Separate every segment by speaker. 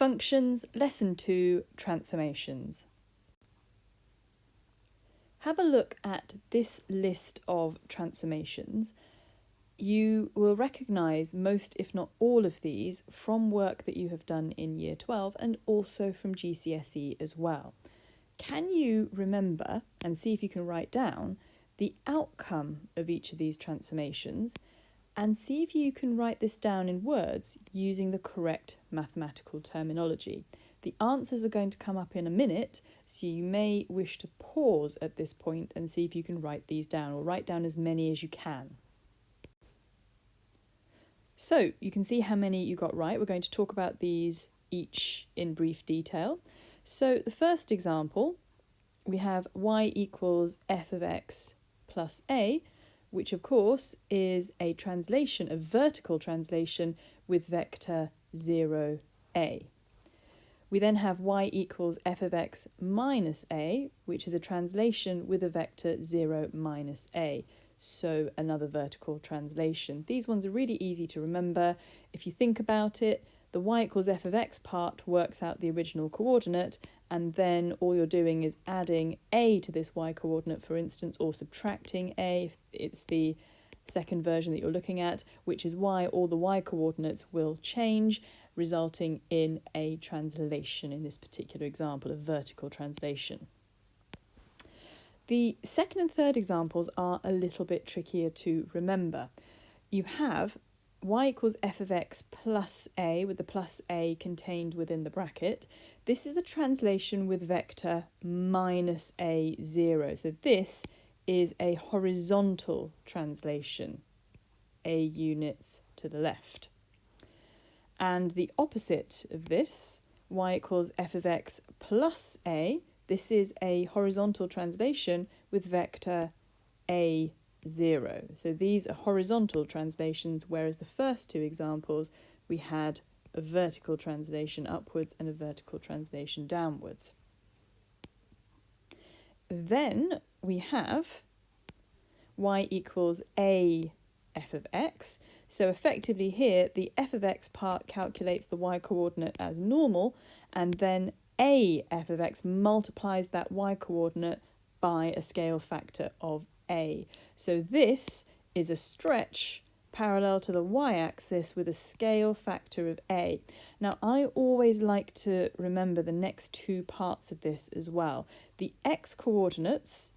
Speaker 1: Functions, Lesson 2, Transformations. Have a look at this list of transformations. You will recognise most, if not all of these, from work that you have done in Year 12 and also from GCSE as well. Can you remember, and see if you can write down, the outcome of each of these transformations, and see if you can write this down in words using the correct mathematical terminology? The answers are going to come up in a minute, so you may wish to pause at this point and see if you can write these down, or write down as many as you can. So you can see how many you got right. We're going to talk about these each in brief detail. So the first example, we have y equals f of x plus a, which of course is a translation, a vertical translation with vector 0, a. We then have y equals f of x minus a, which is a translation with a vector 0 minus a. So another vertical translation. These ones are really easy to remember. If you think about it, the y equals f of x part works out the original coordinate, and then all you're doing is adding a to this y coordinate, for instance, or subtracting a if it's the second version that you're looking at, which is why all the y coordinates will change, resulting in a translation in this particular example, a vertical translation. The second and third examples are a little bit trickier to remember. You have y equals f of x plus a, with the plus a contained within the bracket. This is a translation with vector minus a 0. So this is a horizontal translation, a units to the left. And the opposite of this, y equals f of x plus a, this is a horizontal translation with vector a 0. So these are horizontal translations, whereas the first two examples we had a vertical translation upwards and a vertical translation downwards. Then we have y equals a f of x. So effectively here, the f of x part calculates the y coordinate as normal, and then a f of x multiplies that y coordinate by a scale factor of a. So this is a stretch parallel to the y-axis with a scale factor of a. Now I always like to remember the next two parts of this as well. The x coordinates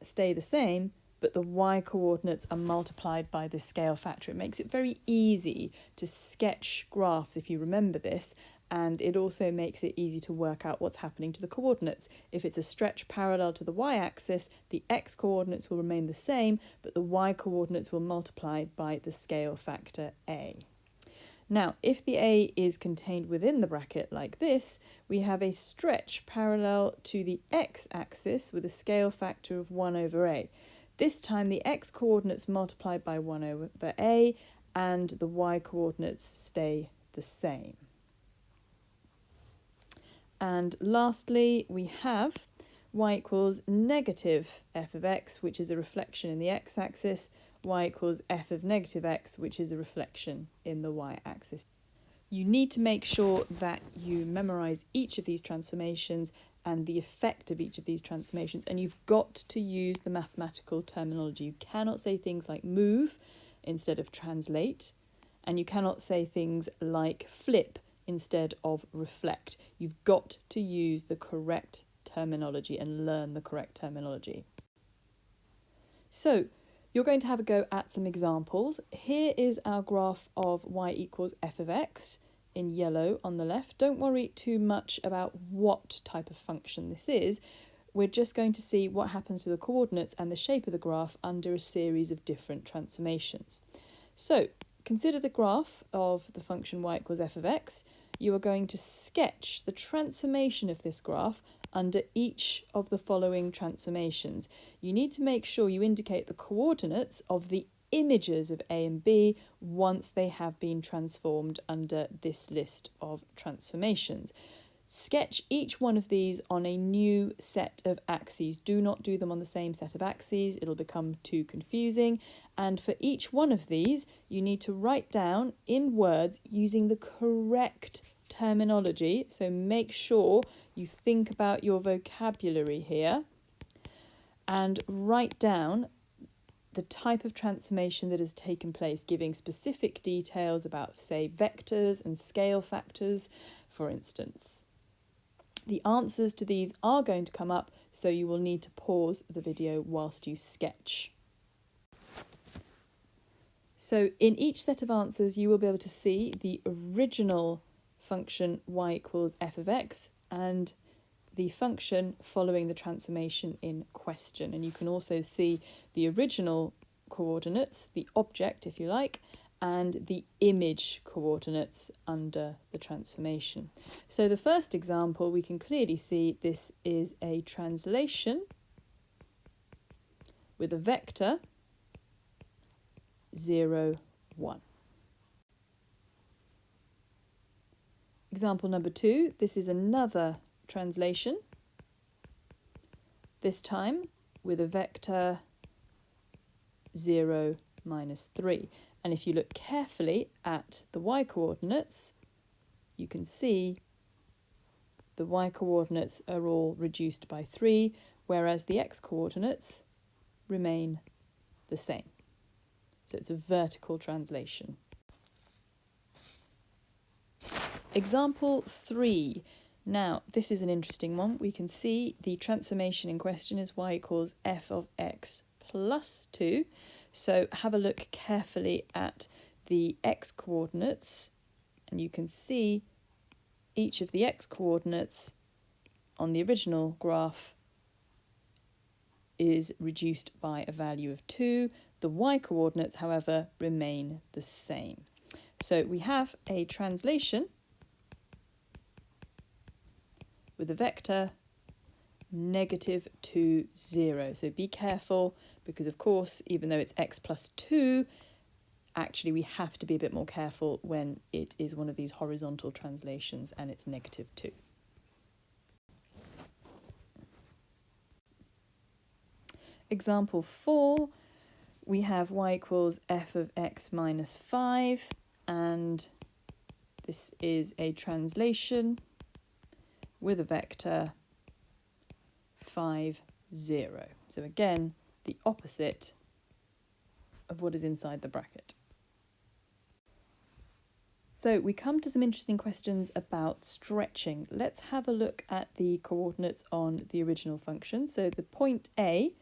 Speaker 1: stay the same, but the y coordinates are multiplied by this scale factor. It makes it very easy to sketch graphs if you remember this, and it also makes it easy to work out what's happening to the coordinates. If it's a stretch parallel to the y-axis, the x coordinates will remain the same, but the y coordinates will multiply by the scale factor a. Now, if the a is contained within the bracket like this, we have a stretch parallel to the x-axis with a scale factor of 1 over a. This time the x coordinates multiplied by 1 over a, and the y coordinates stay the same. And lastly, we have y equals negative f of x, which is a reflection in the x-axis, y equals f of negative x, which is a reflection in the y-axis. You need to make sure that you memorise each of these transformations and the effect of each of these transformations, and you've got to use the mathematical terminology. You cannot say things like move instead of translate, and you cannot say things like flip instead of reflect. You've got to use the correct terminology and learn the correct terminology. So you're going to have a go at some examples. Here is our graph of y equals f of x in yellow on the left. Don't worry too much about what type of function this is. We're just going to see what happens to the coordinates and the shape of the graph under a series of different transformations. So consider the graph of the function y equals f of x. You are going to sketch the transformation of this graph under each of the following transformations. You need to make sure you indicate the coordinates of the images of a and b once they have been transformed under this list of transformations. Sketch each one of these on a new set of axes. Do not do them on the same set of axes, it'll become too confusing. And for each one of these, you need to write down in words using the correct terminology. So make sure you think about your vocabulary here and write down the type of transformation that has taken place, giving specific details about, say, vectors and scale factors, for instance. The answers to these are going to come up, so you will need to pause the video whilst you sketch. So in each set of answers, you will be able to see the original function y equals f of x and the function following the transformation in question. And you can also see the original coordinates, the object, if you like, and the image coordinates under the transformation. So the first example, we can clearly see this is a translation with a vector 0, 1. Example number 2, this is another translation, this time with a vector 0, -3. And if you look carefully at the y-coordinates, you can see the y-coordinates are all reduced by 3, whereas the x-coordinates remain the same. So it's a vertical translation. Example 3. Now, this is an interesting one. We can see the transformation in question is y equals f of x plus 2. So have a look carefully at the x-coordinates, and you can see each of the x-coordinates on the original graph is reduced by a value of 2. The y-coordinates, however, remain the same. So we have a translation with a vector -2, 0. So be careful, because of course, even though it's x plus 2, actually we have to be a bit more careful when it is one of these horizontal translations and it's -2. Example 4, we have y equals f of x minus 5, and this is a translation with a vector 5, 0. So again, the opposite of what is inside the bracket. So we come to some interesting questions about stretching. Let's have a look at the coordinates on the original function. So the point A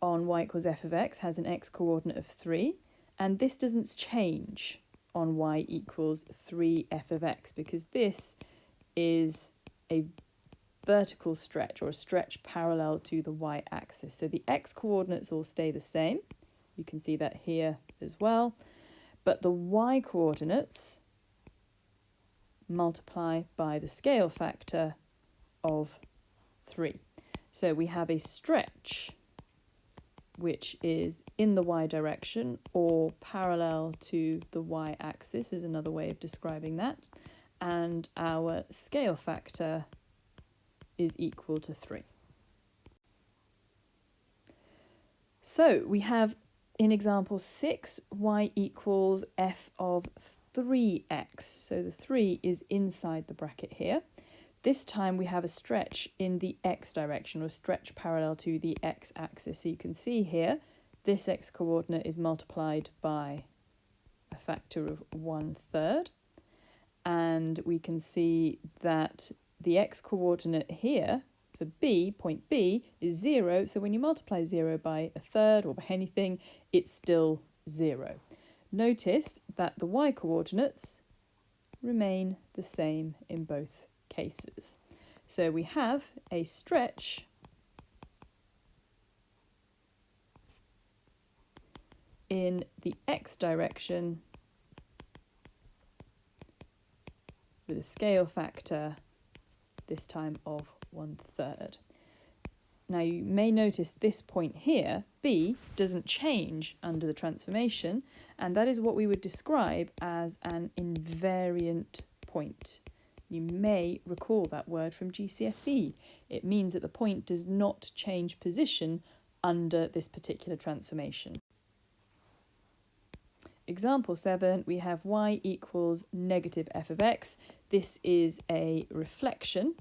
Speaker 1: on y equals f of x has an x-coordinate of 3, and this doesn't change on y equals 3f of x, because this is a vertical stretch, or a stretch parallel to the y-axis. So the x-coordinates all stay the same. You can see that here as well. But the y-coordinates multiply by the scale factor of 3. So we have a stretch which is in the y direction or parallel to the y-axis is another way of describing that. And our scale factor is equal to 3. So we have in example 6, y equals f of 3x. So the 3 is inside the bracket here. This time we have a stretch in the x direction, or a stretch parallel to the x-axis. So you can see here, this x-coordinate is multiplied by a factor of 1/3. And we can see that the x-coordinate here for B, point B, is 0. So when you multiply 0 by 1/3 or by anything, it's still 0. Notice that the y-coordinates remain the same in both cases. So we have a stretch in the x direction with a scale factor, this time of 1/3. Now you may notice this point here, B, doesn't change under the transformation, and that is what we would describe as an invariant point. You may recall that word from GCSE. It means that the point does not change position under this particular transformation. Example 7, we have y equals negative f of x. This is a reflection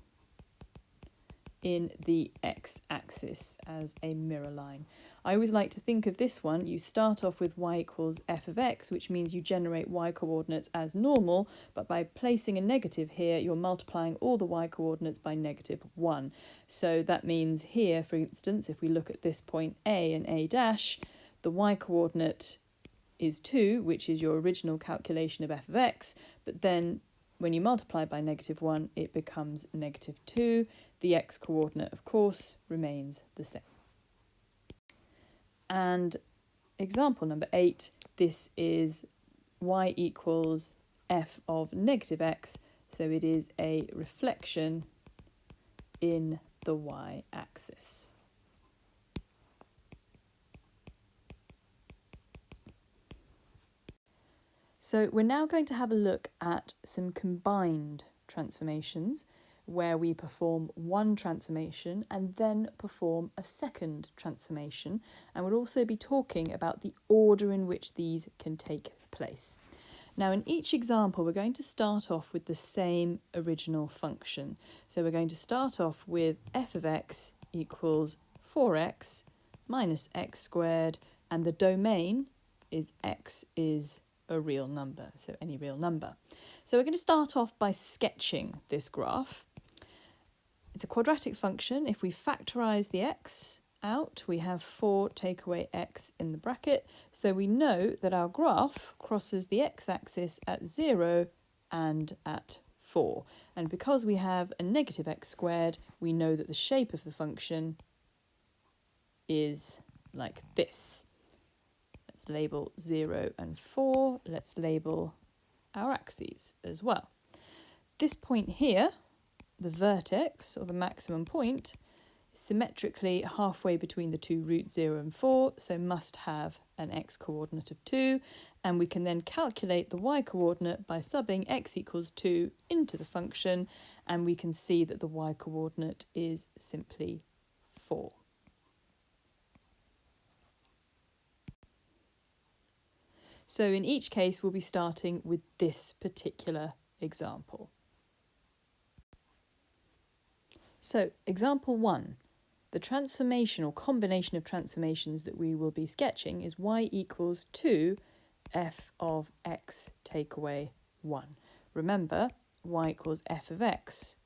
Speaker 1: in the x-axis as a mirror line. I always like to think of this one, you start off with y equals f of x, which means you generate y coordinates as normal, but by placing a negative here, you're multiplying all the y coordinates by negative 1. So that means here, for instance, if we look at this point A and A dash, the y coordinate is 2, which is your original calculation of f of x, but then when you multiply by negative 1, it becomes negative 2. The x coordinate, of course, remains the same. And example number 8, this is y equals f of negative x, so it is a reflection in the y-axis. So we're now going to have a look at some combined transformations where we perform one transformation and then perform a second transformation, and we'll also be talking about the order in which these can take place. Now in each example we're going to start off with the same original function. So we're going to start off with f of x equals 4x minus x squared, and the domain is x is a real number, so any real number. So we're going to start off by sketching this graph. It's a quadratic function. If we factorise the x out, we have 4 take away x in the bracket, so we know that our graph crosses the x-axis at 0 and at 4. And because we have a negative x squared, we know that the shape of the function is like this. Let's label 0 and 4. Let's label our axes as well. This point here, the vertex, or the maximum point, is symmetrically halfway between the two roots 0 and 4, so must have an x-coordinate of 2, and we can then calculate the y-coordinate by subbing x equals 2 into the function, and we can see that the y-coordinate is simply 4. So in each case, we'll be starting with this particular example. So example 1, the transformation or combination of transformations that we will be sketching is y equals 2 f of x take away 1. Remember, y equals f of x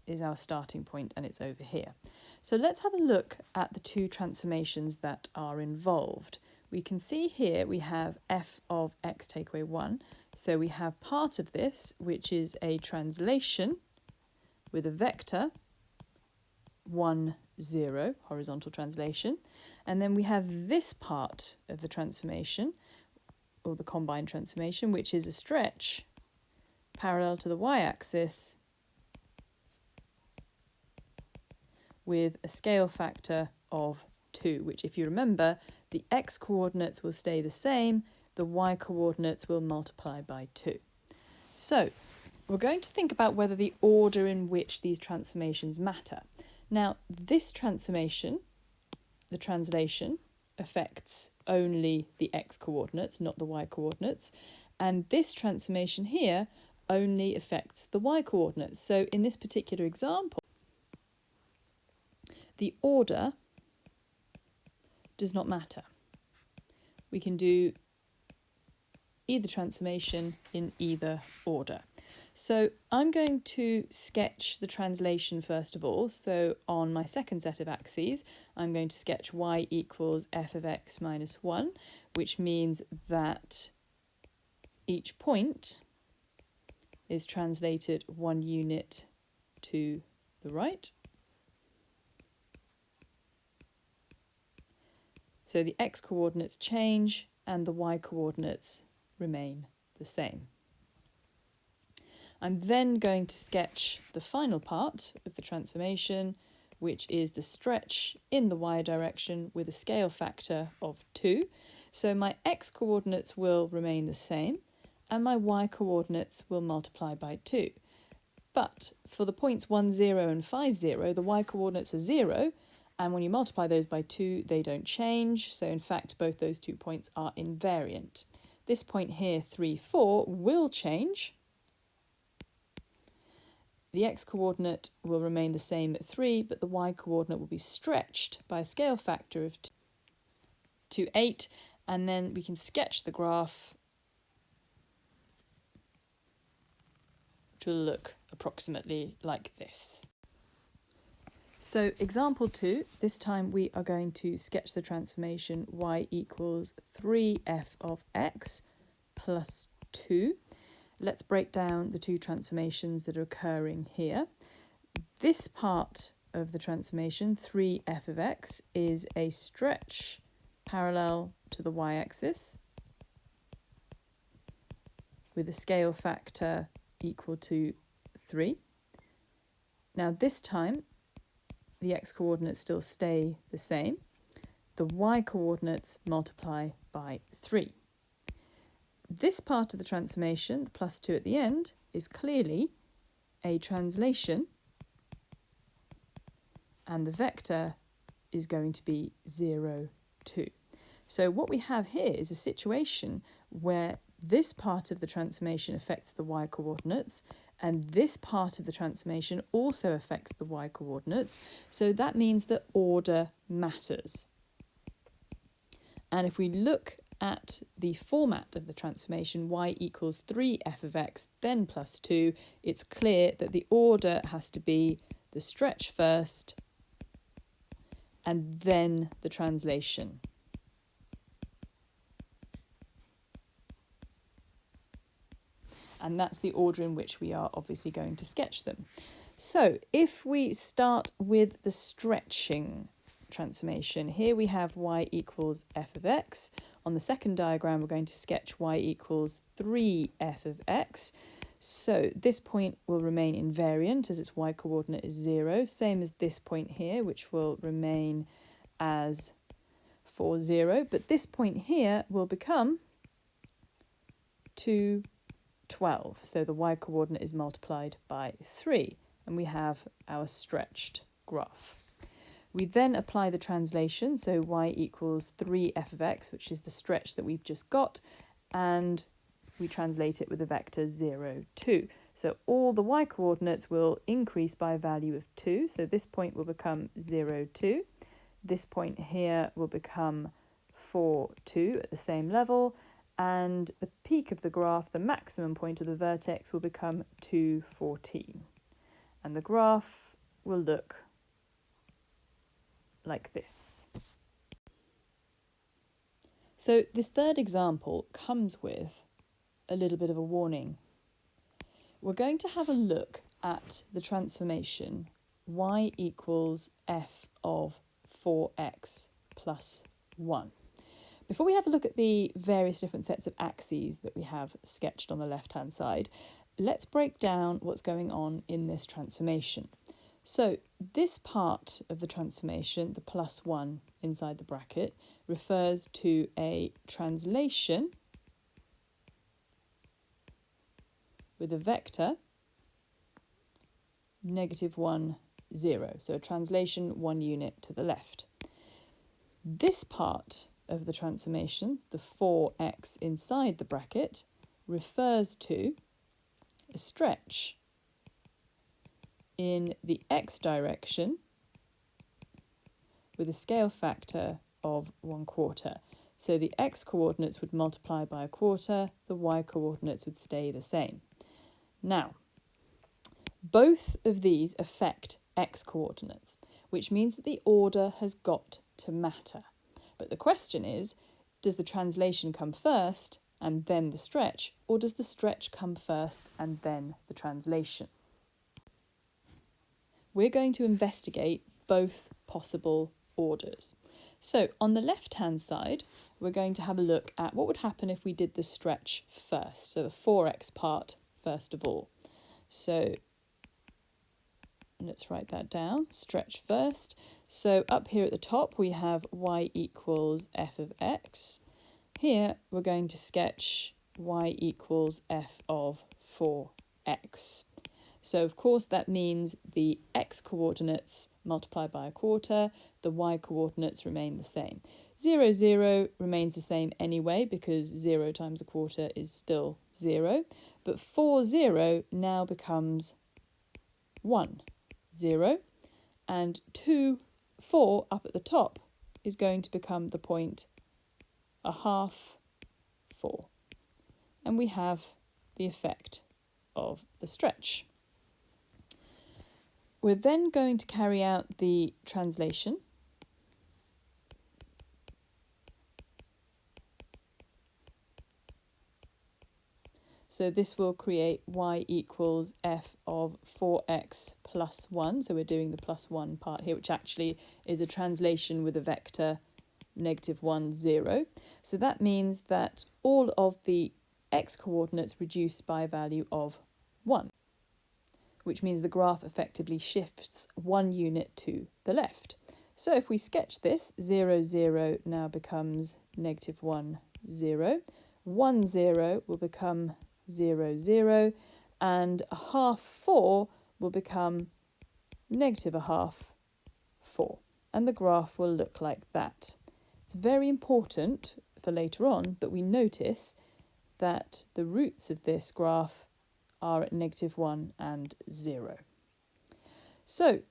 Speaker 1: is our starting point, and it's over here. So let's have a look at the two transformations that are involved. We can see here we have f of x take away 1. So we have part of this, which is a translation with a vector, 1, 0, horizontal translation. And then we have this part of the transformation, or the combined transformation, which is a stretch parallel to the y-axis with a scale factor of 2, which, if you remember, the x-coordinates will stay the same, the y-coordinates will multiply by 2. So we're going to think about whether the order in which these transformations matter. Now, this transformation, the translation, affects only the x-coordinates, not the y-coordinates, and this transformation here only affects the y-coordinates. So in this particular example, the order does not matter. We can do either transformation in either order. So I'm going to sketch the translation first of all. So on my second set of axes, I'm going to sketch y equals f of x minus 1, which means that each point is translated 1 unit to the right. So the x-coordinates change and the y-coordinates remain the same. I'm then going to sketch the final part of the transformation, which is the stretch in the y direction with a scale factor of 2. So my x-coordinates will remain the same and my y-coordinates will multiply by 2. But for the points 1, 0 and 5, 0, the y-coordinates are 0, and when you multiply those by 2, they don't change. So in fact, both those 2 points are invariant. This point here, 3, 4, will change. The x-coordinate will remain the same at 3, but the y-coordinate will be stretched by a scale factor of 2 to 8, and then we can sketch the graph, which will look approximately like this. So example 2, this time we are going to sketch the transformation y equals 3f of x plus 2. Let's break down the two transformations that are occurring here. This part of the transformation, 3f of x, is a stretch parallel to the y-axis with a scale factor equal to 3. Now this time the x-coordinates still stay the same. The y-coordinates multiply by 3. This part of the transformation, the plus 2 at the end, is clearly a translation, and the vector is going to be 0, 2. So what we have here is a situation where this part of the transformation affects the y-coordinates, and this part of the transformation also affects the y-coordinates. So that means that order matters. And if we look at the format of the transformation, y equals 3f of x, then plus 2, it's clear that the order has to be the stretch first and then the translation. And that's the order in which we are obviously going to sketch them. So if we start with the stretching transformation, here we have y equals f of x. On the second diagram, we're going to sketch y equals 3f of x. So this point will remain invariant as its y-coordinate is 0, same as this point here, which will remain as 4, 0. But this point here will become 2, 12. So the y-coordinate is multiplied by 3, and we have our stretched graph. We then apply the translation, so y equals 3f of x, which is the stretch that we've just got, and we translate it with the vector 0, 2. So all the y-coordinates will increase by a value of 2, so this point will become 0, 2. This point here will become 4, 2 at the same level, and the peak of the graph, the maximum point of the vertex, will become 2, 14. And the graph will look like this. So this third example comes with a little bit of a warning. We're going to have a look at the transformation y equals f of 4x plus 1. Before we have a look at the various different sets of axes that we have sketched on the left-hand side, let's break down what's going on in this transformation. So this part of the transformation, the plus 1 inside the bracket, refers to a translation with a vector -1, 0. So a translation 1 unit to the left. This part of the transformation, the 4x inside the bracket, refers to a stretch in the x direction with a scale factor of 1/4. So the x coordinates would multiply by 1/4, the y coordinates would stay the same. Now, both of these affect x coordinates, which means that the order has got to matter. But the question is, does the translation come first and then the stretch, or does the stretch come first and then the translation? We're going to investigate both possible orders. So on the left-hand side, we're going to have a look at what would happen if we did the stretch first, so the 4x part first of all. So let's write that down, stretch first. So up here at the top, we have y equals f of x. Here, we're going to sketch y equals f of 4x. So of course that means the x coordinates multiplied by a quarter, the y coordinates remain the same. 0, 0 remains the same anyway because 0 times a quarter is still 0, but 4, 0 now becomes 1, 0, and 2, 4 up at the top is going to become the point a half, 4. And we have the effect of the stretch. We're then going to carry out the translation. So this will create y equals f of 4x plus 1. So we're doing the plus 1 part here, which actually is a translation with a vector -1, 0. So that means that all of the x coordinates reduce by a value of 1, which means the graph effectively shifts 1 unit to the left. So if we sketch this, 0, 0 now becomes -1, 0. 1, 0 will become 0, 0, and a half, 4 will become -a half, 4. And the graph will look like that. It's very important for later on that we notice that the roots of this graph are at -1 and 0. So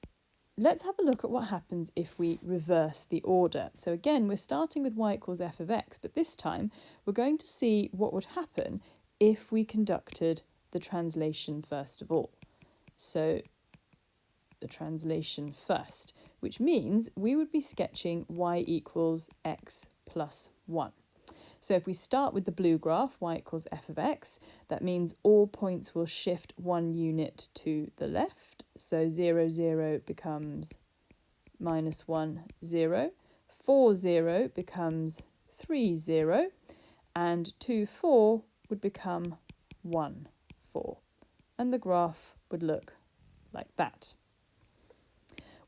Speaker 1: let's have a look at what happens if we reverse the order. So again, we're starting with y equals f of x, but this time we're going to see what would happen if we conducted the translation first of all. So the translation first, which means we would be sketching y equals x plus 1. So if we start with the blue graph, y equals f of x, that means all points will shift 1 unit to the left. So 0, 0 becomes -1, 0. 4, 0 becomes 3, 0. And 2, 4 would become 1, 4. And the graph would look like that.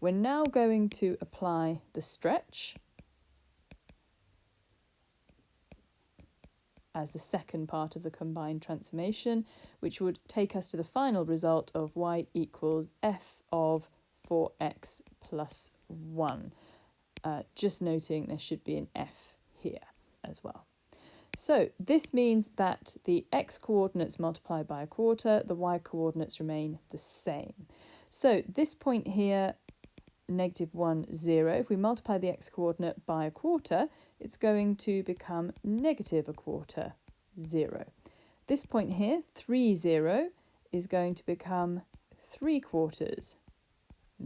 Speaker 1: We're now going to apply the stretch as the second part of the combined transformation, which would take us to the final result of y equals f of 4x plus 1. Just noting there should be an f here as well. So this means that the x coordinates multiplied by a quarter, the y coordinates remain the same. So this point here, -1, 0, if we multiply the x coordinate by a quarter, it's going to become -1/4, 0. This point here, 3, 0, is going to become 3/4,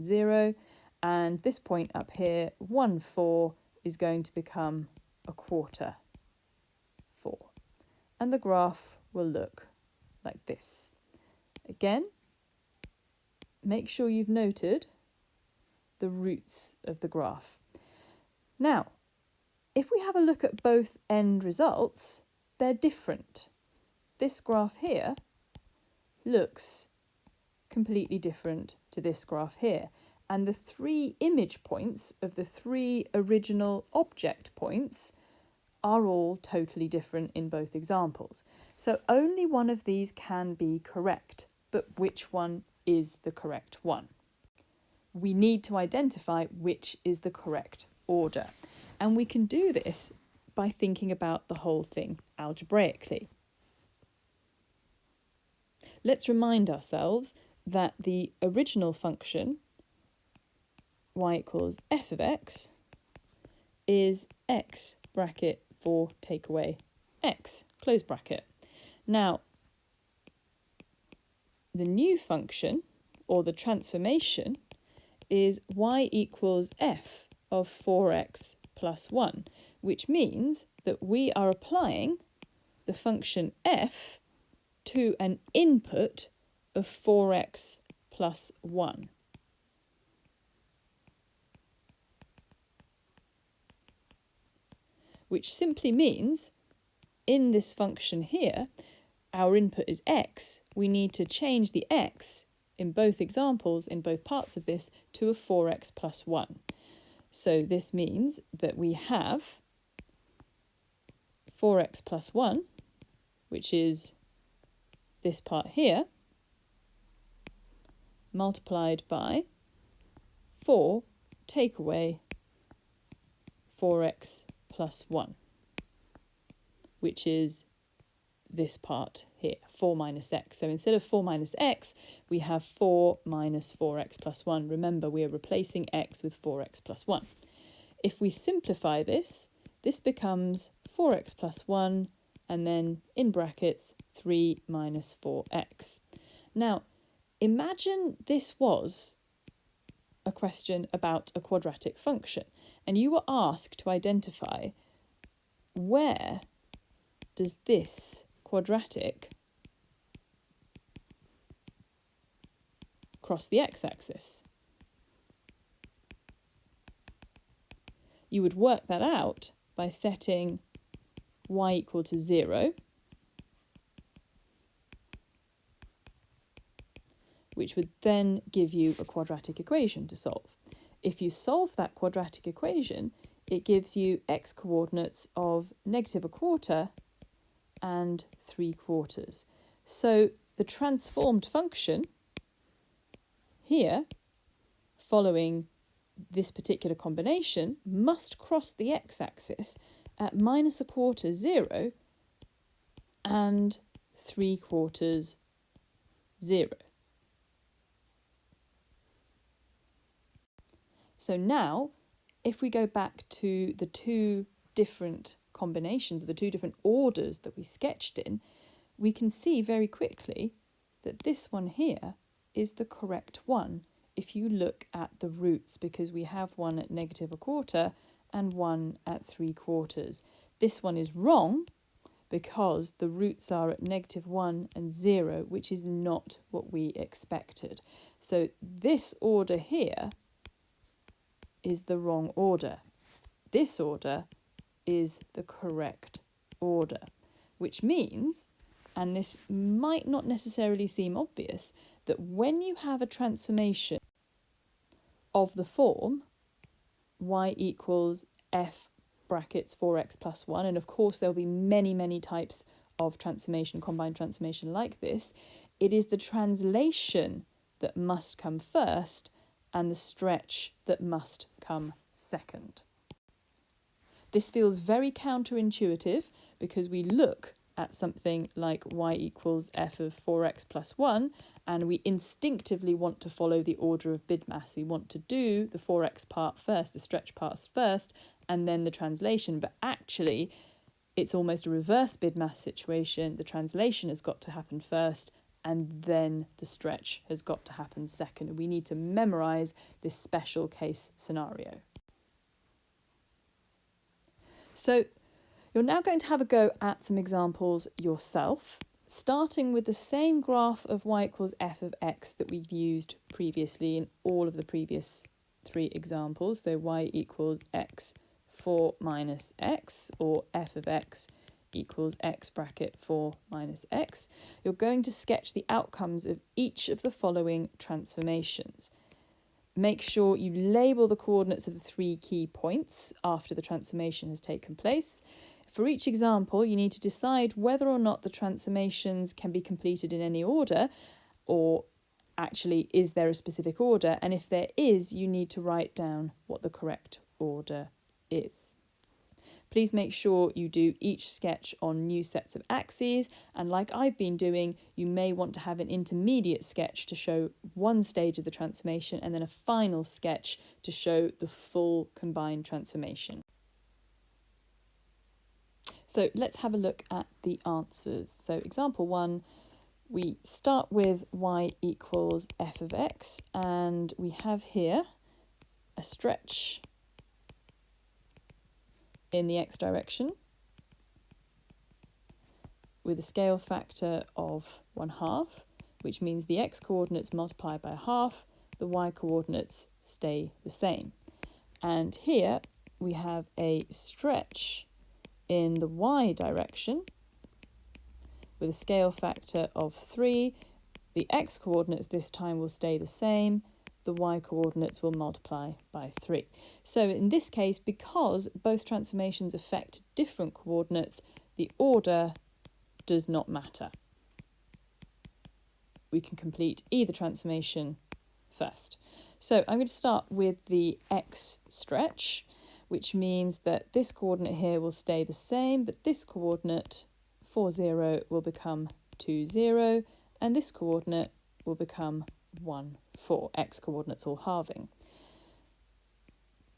Speaker 1: 0. And this point up here, 1, 4, is going to become 1/4, 4. And the graph will look like this. Again, make sure you've noted the roots of the graph. Now, if we have a look at both end results, they're different. This graph here looks completely different to this graph here. And the 3 image points of the 3 original object points are all totally different in both examples. So only one of these can be correct, but which one is the correct one? We need to identify which is the correct order. And we can do this by thinking about the whole thing algebraically. Let's remind ourselves that the original function, y equals f of x, is x bracket 4 take away x, close bracket. Now, the new function, or the transformation, is y equals f of 4x plus 1, which means that we are applying the function f to an input of 4x plus 1. Which simply means in this function here, our input is x, we need to change the x in both examples, in both parts of this, to a 4x plus 1. So this means that we have 4x plus 1, which is this part here, multiplied by 4 take away 4x plus 1, which is this part here, 4 minus x. So instead of 4 minus x, we have 4 minus 4x plus 1. Remember, we are replacing x with 4x plus 1. If we simplify this, this becomes 4x plus 1, and then in brackets 3 minus 4x. Now, imagine this was a question about a quadratic function, and you were asked to identify where does this quadratic cross the x-axis. You would work that out by setting y equal to 0, which would then give you a quadratic equation to solve. If you solve that quadratic equation, it gives you x coordinates of -1/4 and 3/4. So the transformed function here, following this particular combination, must cross the x-axis at -1/4, 0, and 3/4, 0. So now, if we go back to the two different combinations, the two different orders that we sketched in, we can see very quickly that this one here is the correct one if you look at the roots, because we have one at -1/4 and one at 3/4. This one is wrong because the roots are at -1 and 0, which is not what we expected. So this order here is the wrong order. This order is the correct order, which means, and this might not necessarily seem obvious, that when you have a transformation of the form y equals f brackets 4x plus 1, and of course there'll be many types of transformation, combined transformation like this, it is the translation that must come first and the stretch that must come second. This feels very counterintuitive because we look at something like y equals f of 4x plus 1 and we instinctively want to follow the order of BIDMAS. We want to do the 4x part first, the stretch part first, and then the translation. But actually, it's almost a reverse BIDMAS situation. The translation has got to happen first, and then the stretch has got to happen second. We need to memorise this special case scenario. So you're now going to have a go at some examples yourself, starting with the same graph of y equals f of x that we've used previously in all of the previous 3 examples. So y equals x 4 minus x, or f of x equals x bracket 4 minus x. You're going to sketch the outcomes of each of the following transformations. Make sure you label the coordinates of the 3 key points after the transformation has taken place. For each example, you need to decide whether or not the transformations can be completed in any order, or actually is there a specific order, and if there is, you need to write down what the correct order is. Please make sure you do each sketch on new sets of axes, and like I've been doing, you may want to have an intermediate sketch to show one stage of the transformation and then a final sketch to show the full combined transformation. So let's have a look at the answers. So example 1, we start with y equals f of x, and we have here a stretch in the x direction with a scale factor of 1/2, which means the x coordinates multiply by 1/2, the y coordinates stay the same. And here we have a stretch in the y direction with a scale factor of 3. The x coordinates this time will stay the same, the y coordinates will multiply by 3. So in this case, because both transformations affect different coordinates, the order does not matter. We can complete either transformation first. So I'm going to start with the x stretch, which means that this coordinate here will stay the same, but this coordinate 4, 0 will become 2, 0, and this coordinate will become 1, 4, x coordinates all halving.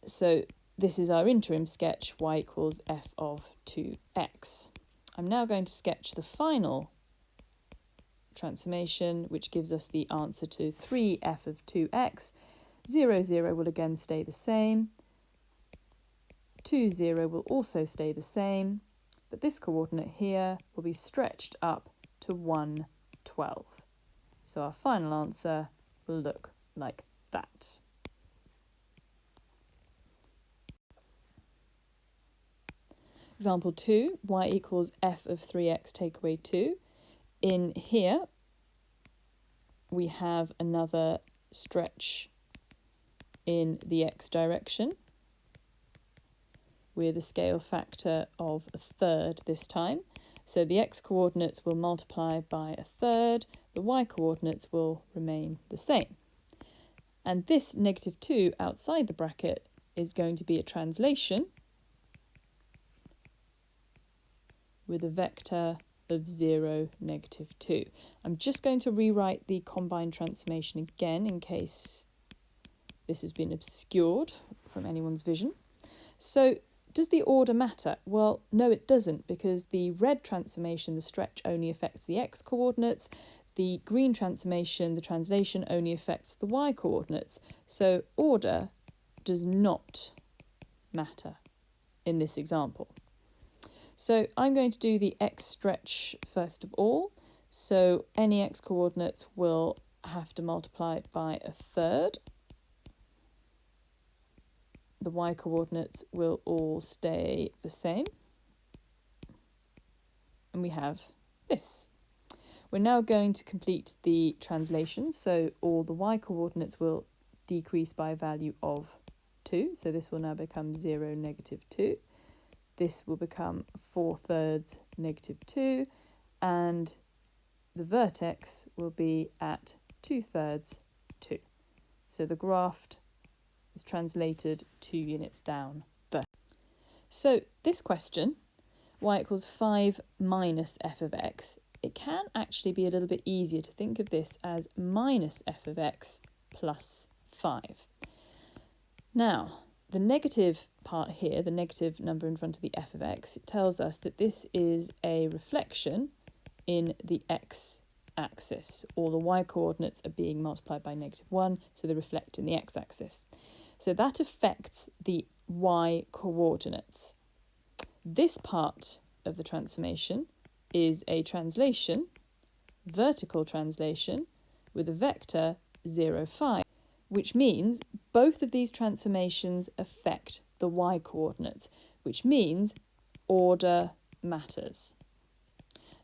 Speaker 1: So this is our interim sketch, y equals f of 2x. I'm now going to sketch the final transformation, which gives us the answer to 3f of 2x. 0, 0 will again stay the same. 2, 0 will also stay the same, but this coordinate here will be stretched up to 1, 12. So our final answer will look like that. Example 2, y equals f of 3x take away 2. In here, we have another stretch in the x direction with a scale factor of 1/3 this time. So the x-coordinates will multiply by 1/3, the y-coordinates will remain the same. And this -2 outside the bracket is going to be a translation with a vector of 0, -2. I'm just going to rewrite the combined transformation again in case this has been obscured from anyone's vision. So does the order matter? Well, no, it doesn't, because the red transformation, the stretch, only affects the x-coordinates. The green transformation, the translation, only affects the y-coordinates. So order does not matter in this example. So I'm going to do the x stretch first of all. So any x-coordinates will have to multiply by 1/3. The y-coordinates will all stay the same. And we have this. We're now going to complete the translation. So all the y-coordinates will decrease by a value of 2. So this will now become 0, -2. This will become 4/3 -2. And the vertex will be at 2/3, 2. So the graph is translated 2 units down there. So this question, y equals 5 minus f of x, it can actually be a little bit easier to think of this as minus f of x plus 5. Now, the negative part here, the negative number in front of the f of x, it tells us that this is a reflection in the x-axis. All the y-coordinates are being multiplied by -1, so they reflect in the x-axis. So that affects the y-coordinates. This part of the transformation is a translation, vertical translation, with a vector 0, 5, which means both of these transformations affect the y-coordinates, which means order matters.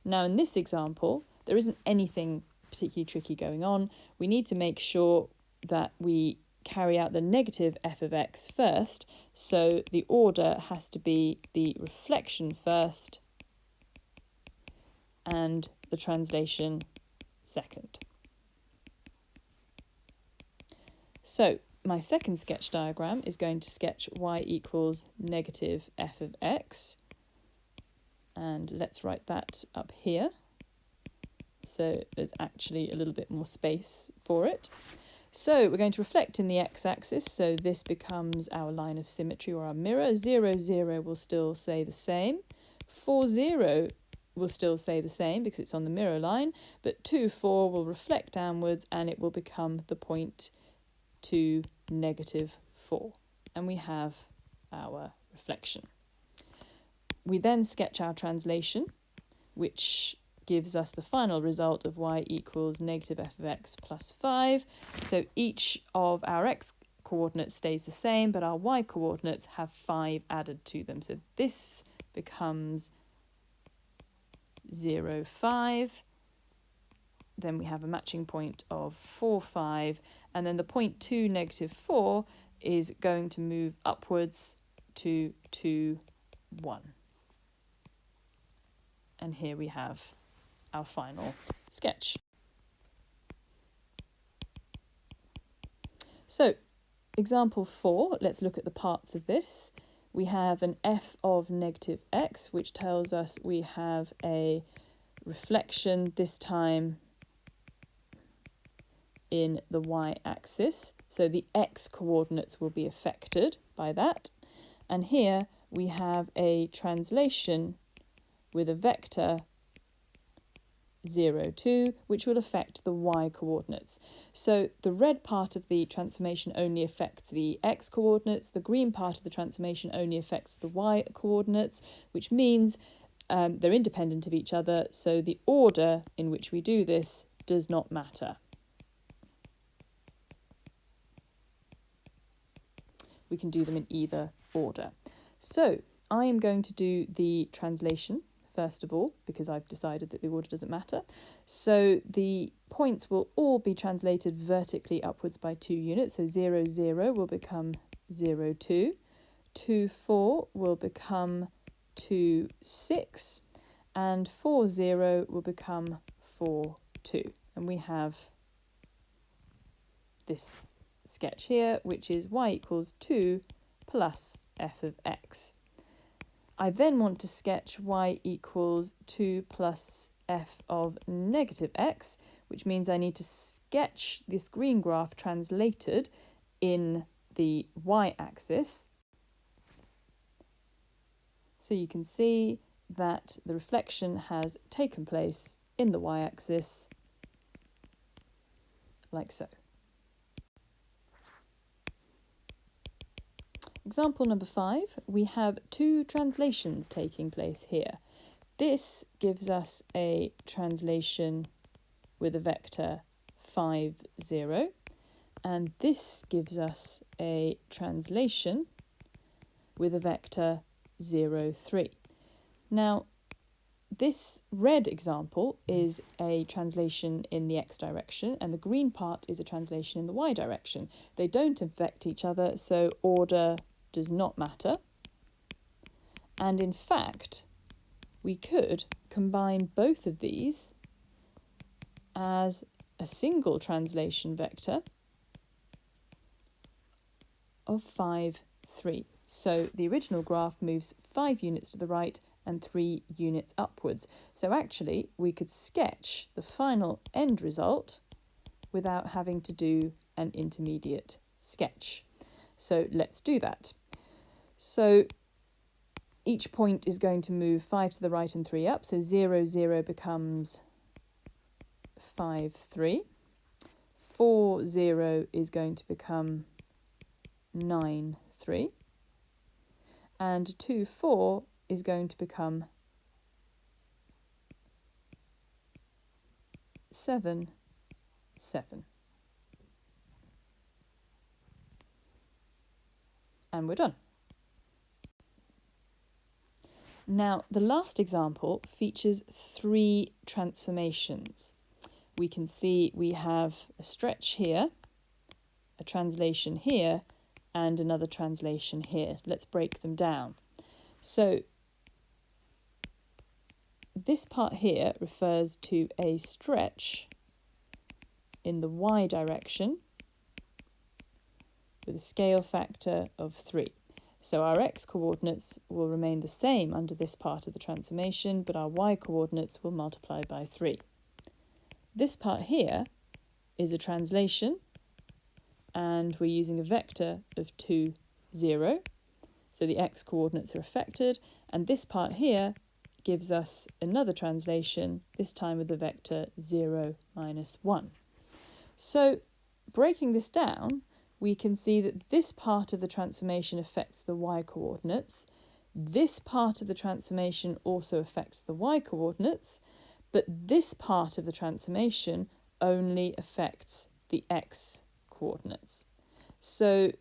Speaker 1: Now in this example, there isn't anything particularly tricky going on. We need to make sure that we carry out the negative f of x first, so the order has to be the reflection first and the translation second. So my second sketch diagram is going to sketch y equals negative f of x, and let's write that up here so there's actually a little bit more space for it. So we're going to reflect in the x-axis, so this becomes our line of symmetry or our mirror. 0, 0 will still stay the same. 4, 0 will still stay the same because it's on the mirror line, but 2, 4 will reflect downwards and it will become the point to -4. And we have our reflection. We then sketch our translation, which gives us the final result of y equals negative f of x plus 5. So each of our x coordinates stays the same, but our y coordinates have 5 added to them. So this becomes 0, 5. Then we have a matching point of 4, 5. And then the point 2, -4 is going to move upwards to 2, 1. And here we have our final sketch. So, example 4, let's look at the parts of this. We have an f of negative x, which tells us we have a reflection, this time in the y-axis. So the x-coordinates will be affected by that. And here we have a translation with a vector 0, 2, which will affect the y-coordinates. So the red part of the transformation only affects the x-coordinates, the green part of the transformation only affects the y-coordinates, which means they're independent of each other, so the order in which we do this does not matter. We can do them in either order. So I am going to do the translation first of all, because I've decided that the order doesn't matter. So the points will all be translated vertically upwards by 2 units. So 0, 0 will become 0, 2. 2, 4 will become 2, 6. And 4, 0 will become 4, 2. And we have this sketch here, which is y equals 2 plus f of x. I then want to sketch y equals 2 plus f of negative x, which means I need to sketch this green graph translated in the y-axis. So you can see that the reflection has taken place in the y-axis, like so. Example number 5, we have 2 translations taking place here. This gives us a translation with a vector 5, 0, and this gives us a translation with a vector 0, 3. Now, this red example is a translation in the x direction, and the green part is a translation in the y direction. They don't affect each other, so order does not matter. And in fact, we could combine both of these as a single translation vector of 5, 3. So the original graph moves 5 units to the right and 3 units upwards. So actually, we could sketch the final end result without having to do an intermediate sketch. So let's do that. So each point is going to move 5 to the right and 3 up. So 0, 0 becomes 5, 3. 4, 0 is going to become 9, 3. And 2, 4 is going to become 7, 7. And we're done. Now, the last example features 3 transformations. We can see we have a stretch here, a translation here, and another translation here. Let's break them down. So, this part here refers to a stretch in the y direction with a scale factor of 3. So our x-coordinates will remain the same under this part of the transformation, but our y-coordinates will multiply by 3. This part here is a translation, and we're using a vector of 2, 0. So the x-coordinates are affected, and this part here gives us another translation, this time with the vector 0, minus 1. So breaking this down, we can see that this part of the transformation affects the y-coordinates. This part of the transformation also affects the y-coordinates, but this part of the transformation only affects the x-coordinates. So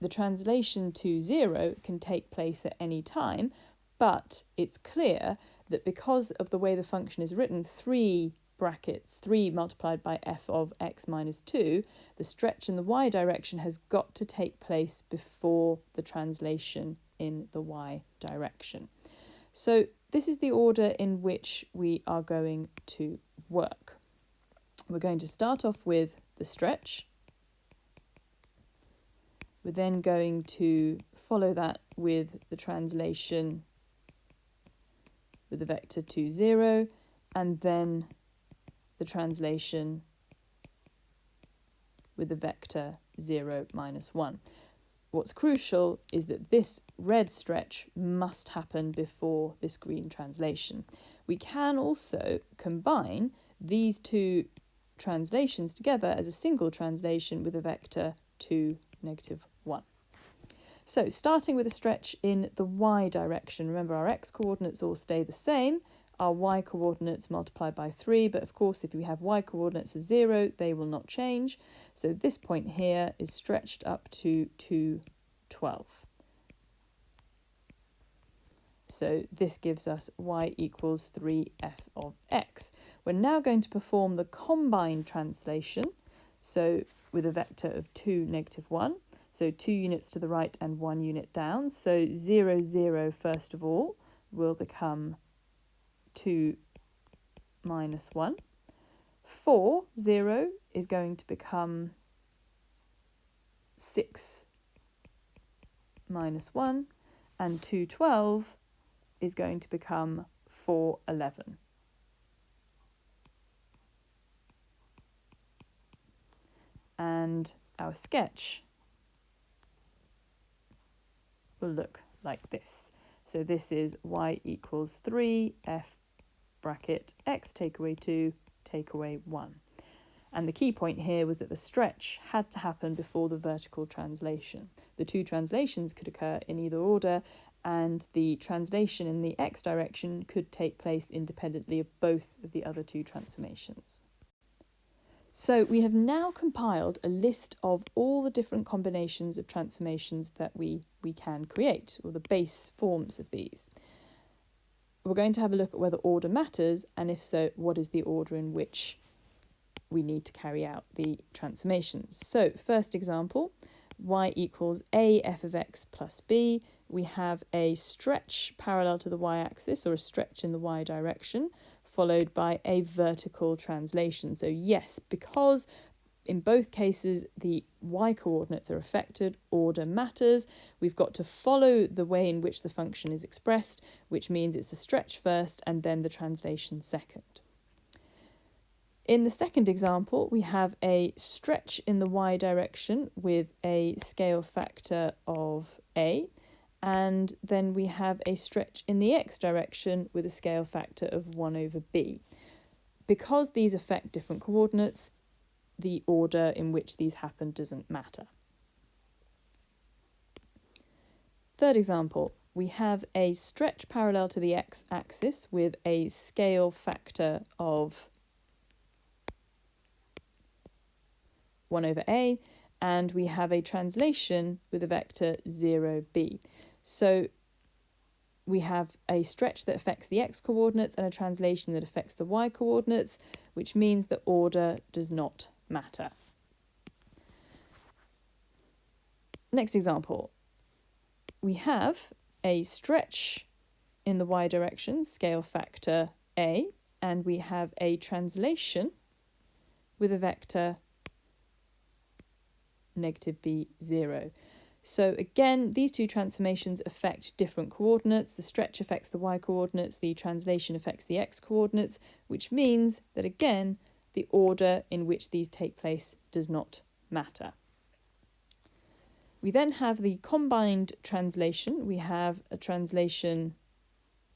Speaker 1: the translation to 0 can take place at any time, but it's clear that because of the way the function is written, 3 brackets, 3 multiplied by f of x minus 2, the stretch in the y direction has got to take place before the translation in the y direction. So this is the order in which we are going to work. We're going to start off with the stretch. We're then going to follow that with the translation with the vector 2, 0, and then the translation with the vector 0, -1. What's crucial is that this red stretch must happen before this green translation. We can also combine these two translations together as a single translation with a vector 2, -1. So starting with a stretch in the y direction, remember our x coordinates all stay the same, our y coordinates multiplied by 3, but of course if we have y coordinates of 0, they will not change. So this point here is stretched up to 2, 12. So this gives us y equals 3f of x. We're now going to perform the combined translation, so with a vector of 2, -1. So 2 units to the right and 1 unit down. So 0, 0 first of all will become 2 -1. 4, 0 is going to become 6 -1. And 2, 12 is going to become 4, 11. And our sketch will look like this. So this is y equals 3 f bracket x take away 2 take away 1. And the key point here was that the stretch had to happen before the vertical translation. The two translations could occur in either order, and the translation in the x direction could take place independently of both of the other two transformations. So we have now compiled a list of all the different combinations of transformations that we can create, or the base forms of these. We're going to have a look at whether order matters, and if so, what is the order in which we need to carry out the transformations. So first example, y equals a f of x plus b. We have a stretch parallel to the y-axis, or a stretch in the y direction, followed by a vertical translation. So yes, because in both cases the y coordinates are affected, order matters. We've got to follow the way in which the function is expressed, which means it's a stretch first and then the translation second. In the second example, we have a stretch in the y direction with a scale factor of a, and then we have a stretch in the x direction with a scale factor of 1 over b. Because these affect different coordinates, the order in which these happen doesn't matter. Third example, we have a stretch parallel to the x-axis with a scale factor of 1 over a, and we have a translation with a vector 0b. So we have a stretch that affects the x-coordinates and a translation that affects the y-coordinates, which means that order does not matter. Next example, we have a stretch in the y direction, scale factor a, and we have a translation with a vector -b, 0. So again, these two transformations affect different coordinates. The stretch affects the y-coordinates, the translation affects the x-coordinates, which means that again, the order in which these take place does not matter. We then have the combined translation. We have a translation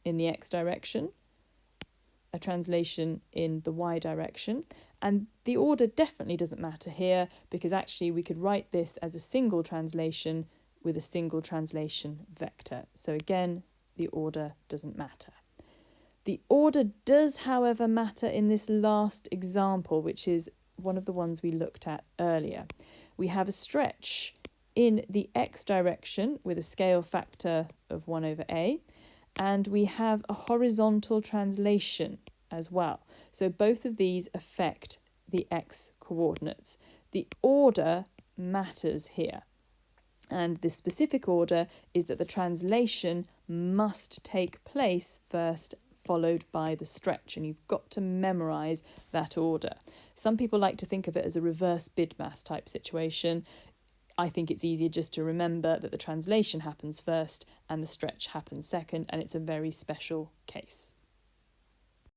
Speaker 1: in the x direction, a translation in the y direction, and the order definitely doesn't matter here, because actually we could write this as a single translation with a single translation vector. So again, the order doesn't matter. The order does, however, matter in this last example, which is one of the ones we looked at earlier. We have a stretch in the x direction with a scale factor of 1 over a, and we have a horizontal translation as well. So both of these affect the x coordinates. The order matters here. And the specific order is that the translation must take place first, followed by the stretch, and you've got to memorise that order. Some people like to think of it as a reverse BIDMAS type situation. I think it's easier just to remember that the translation happens first and the stretch happens second, and it's a very special case.